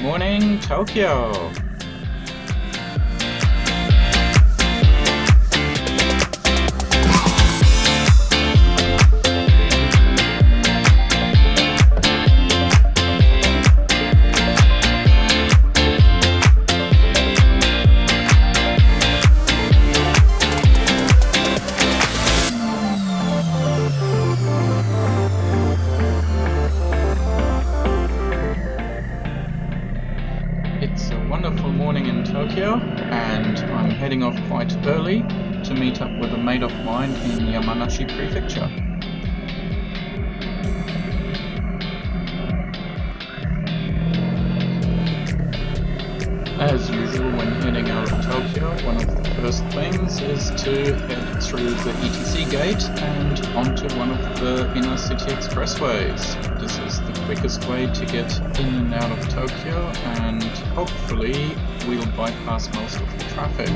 morning, Tokyo! It's a wonderful morning in Tokyo, and I'm heading off quite early to meet up with a mate of mine in Yamanashi Prefecture. As usual when heading out of Tokyo, one of the first things is to head through the ETC gate and onto one of the inner city expressways. This is the quickest way to get in and out of Tokyo, and hopefully we'll bypass most of the traffic.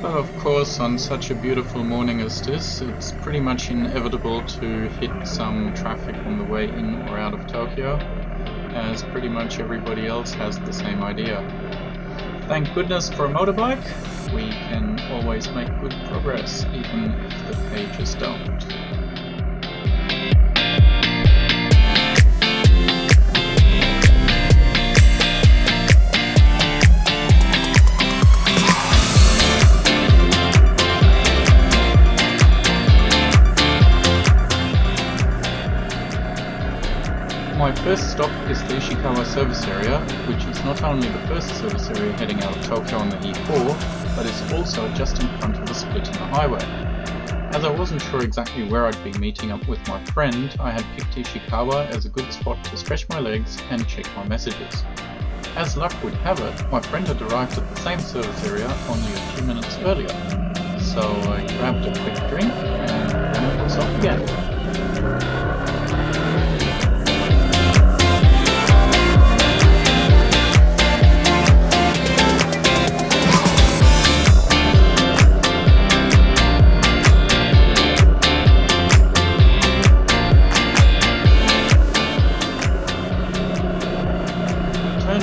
Of course, on such a beautiful morning as this, it's pretty much inevitable to hit some traffic on the way in or out of Tokyo, as pretty much everybody else has the same idea. Thank goodness for a motorbike, we can always make good progress, even if the pages don't. My first stop is the Ishikawa service area, which is not only the first service area heading out of Tokyo on the E4, but is also just in front of the split in the highway. As I wasn't sure exactly where I'd be meeting up with my friend, I had picked Ishikawa as a good spot to stretch my legs and check my messages. As luck would have it, my friend had arrived at the same service area only a few minutes earlier, so I grabbed a quick drink and then it was off again.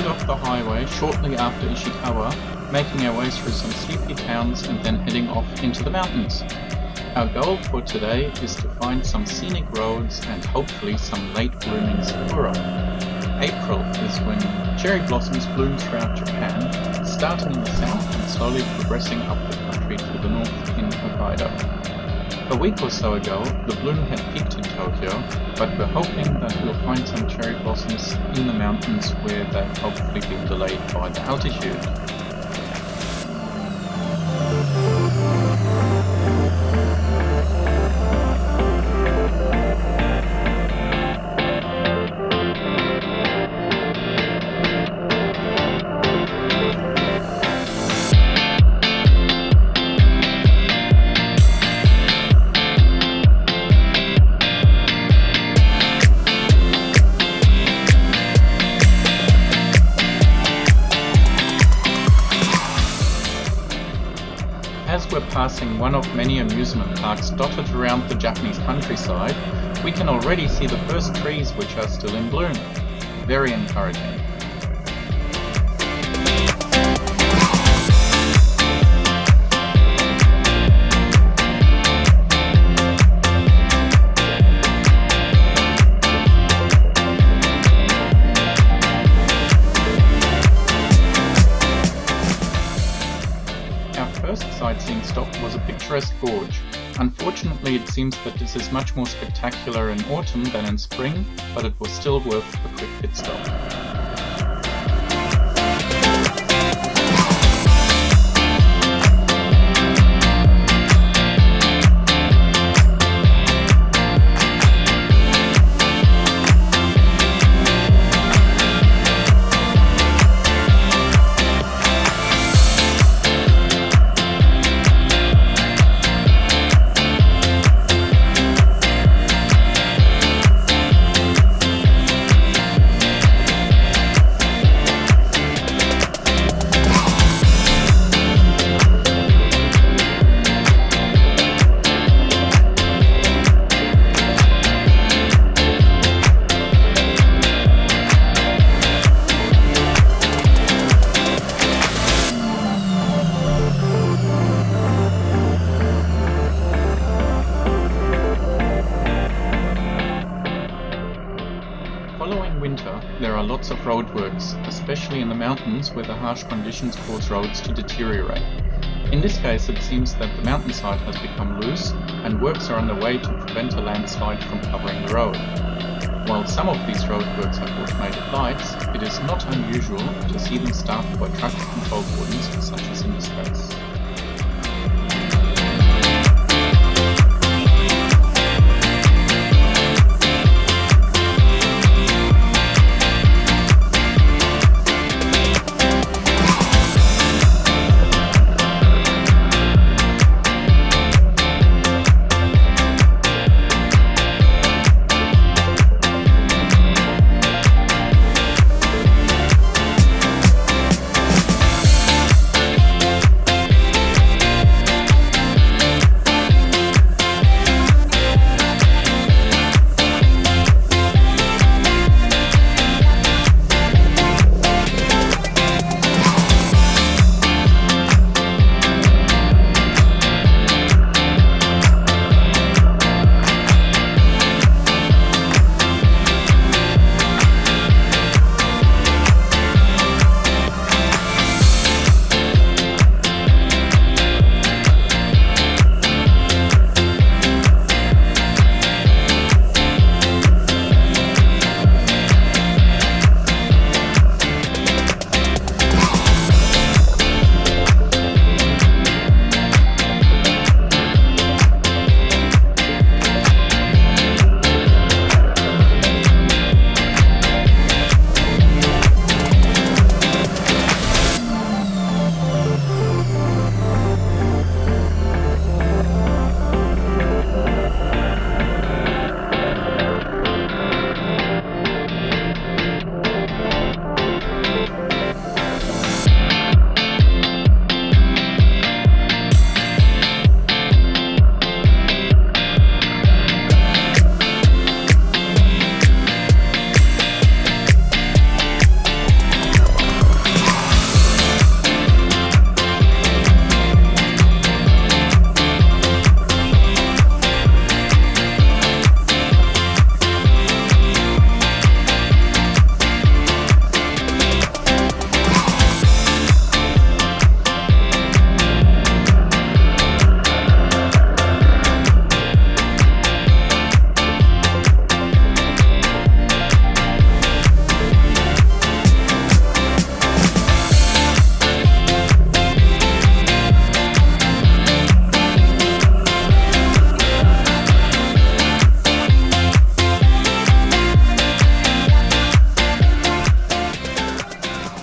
Off the highway shortly after Ishikawa, making our way through some sleepy towns and then heading off into the mountains. Our goal for today is to find some scenic roads and hopefully some late blooming sakura. April is when cherry blossoms bloom throughout Japan, starting in the south and slowly progressing up the country to the north in Hokkaido. A week or so ago, the bloom had peaked in Tokyo, but we're hoping that we'll find some cherry blossoms in the mountains where they've hopefully been delayed by the altitude. As we're passing one of many amusement parks dotted around the Japanese countryside, We can already see the first trees which are still in bloom. Very encouraging. Sightseeing stop was a picturesque gorge. Unfortunately, it seems that this is much more spectacular in autumn than in spring, but it was still worth a quick pit stop. Following winter, there are lots of roadworks, especially in the mountains where the harsh conditions cause roads to deteriorate. In this case, it seems that the mountainside has become loose and works are underway to prevent a landslide from covering the road. While some of these roadworks have automated lights, it is not unusual to see them staffed by traffic control wardens, such as in this case.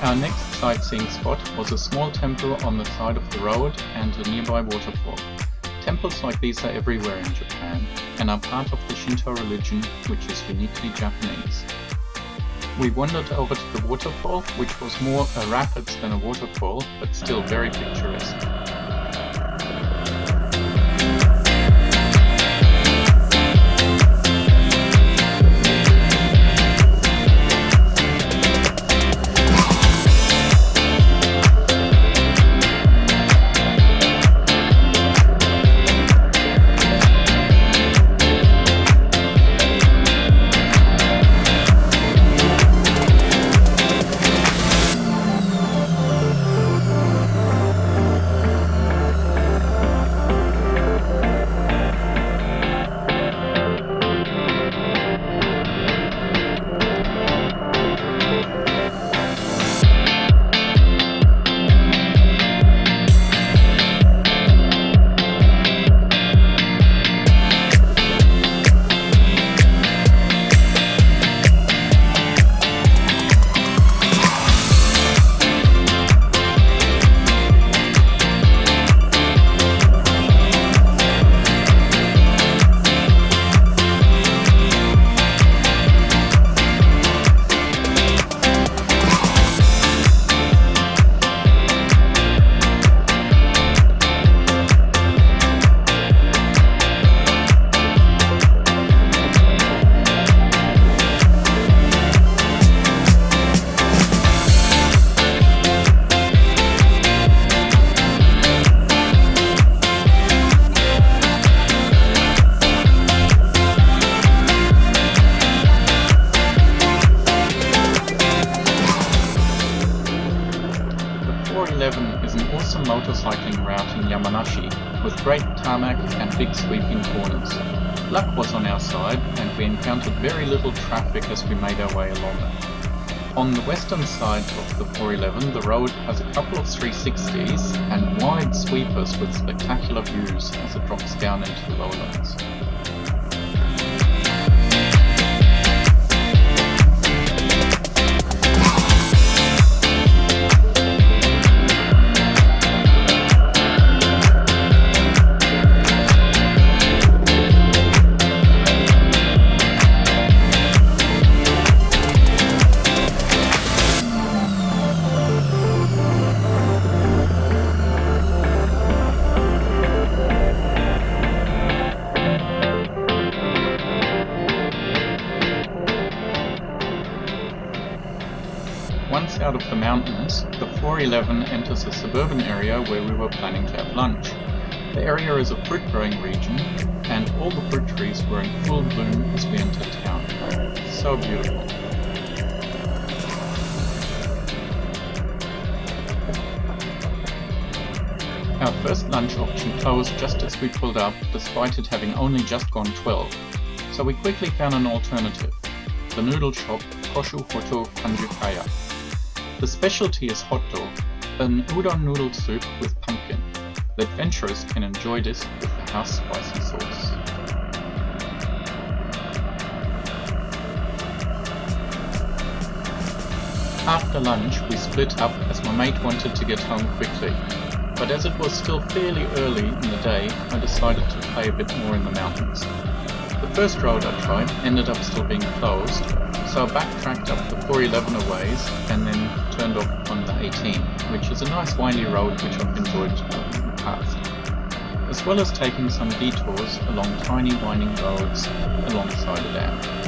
Our next sightseeing spot was a small temple on the side of the road and a nearby waterfall. Temples like these are everywhere in Japan and are part of the Shinto religion, which is uniquely Japanese. We wandered over to the waterfall, which was more a rapids than a waterfall, but still very picturesque. 411 is an awesome motorcycling route in Yamanashi with great tarmac and big sweeping corners. Luck was on our side and we encountered very little traffic as we made our way along it. On the western side of the 411, the road has a couple of 360s and wide sweepers with spectacular views as it drops down into the lowlands. Once out of the mountains, the 411 enters a suburban area where we were planning to have lunch. The area is a fruit-growing region, and all the fruit trees were in full bloom as we entered town. So beautiful. Our first lunch option closed just as we pulled up, despite it having only just gone 12, so we quickly found an alternative, the noodle shop Koshu Hoto Kanjukaya. The specialty is hot dog, an udon noodle soup with pumpkin. The adventurers can enjoy this with the house spicy sauce. After lunch, we split up as my mate wanted to get home quickly, but as it was still fairly early in the day, I decided to play a bit more in the mountains. The first road I tried ended up still being closed, so I backtracked up the 411 a ways and then turned off on the 18, which is a nice windy road which I've enjoyed in the past, as well as taking some detours along tiny winding roads alongside the dam.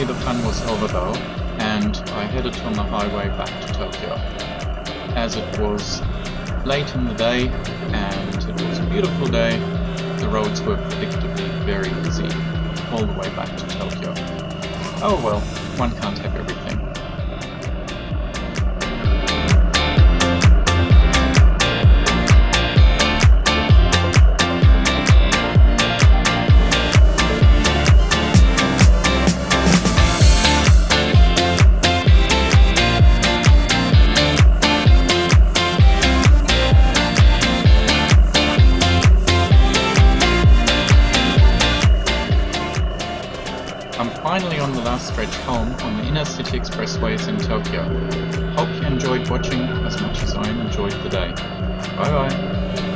The fun was over though, and I headed on the highway back to Tokyo. As it was late in the day and it was a beautiful day, the roads were predictably very busy all the way back to Tokyo. Oh well, one can't have everything. I'm finally on the last stretch home on the inner city expressways in Tokyo. Hope you enjoyed watching as much as I enjoyed the day. Bye bye.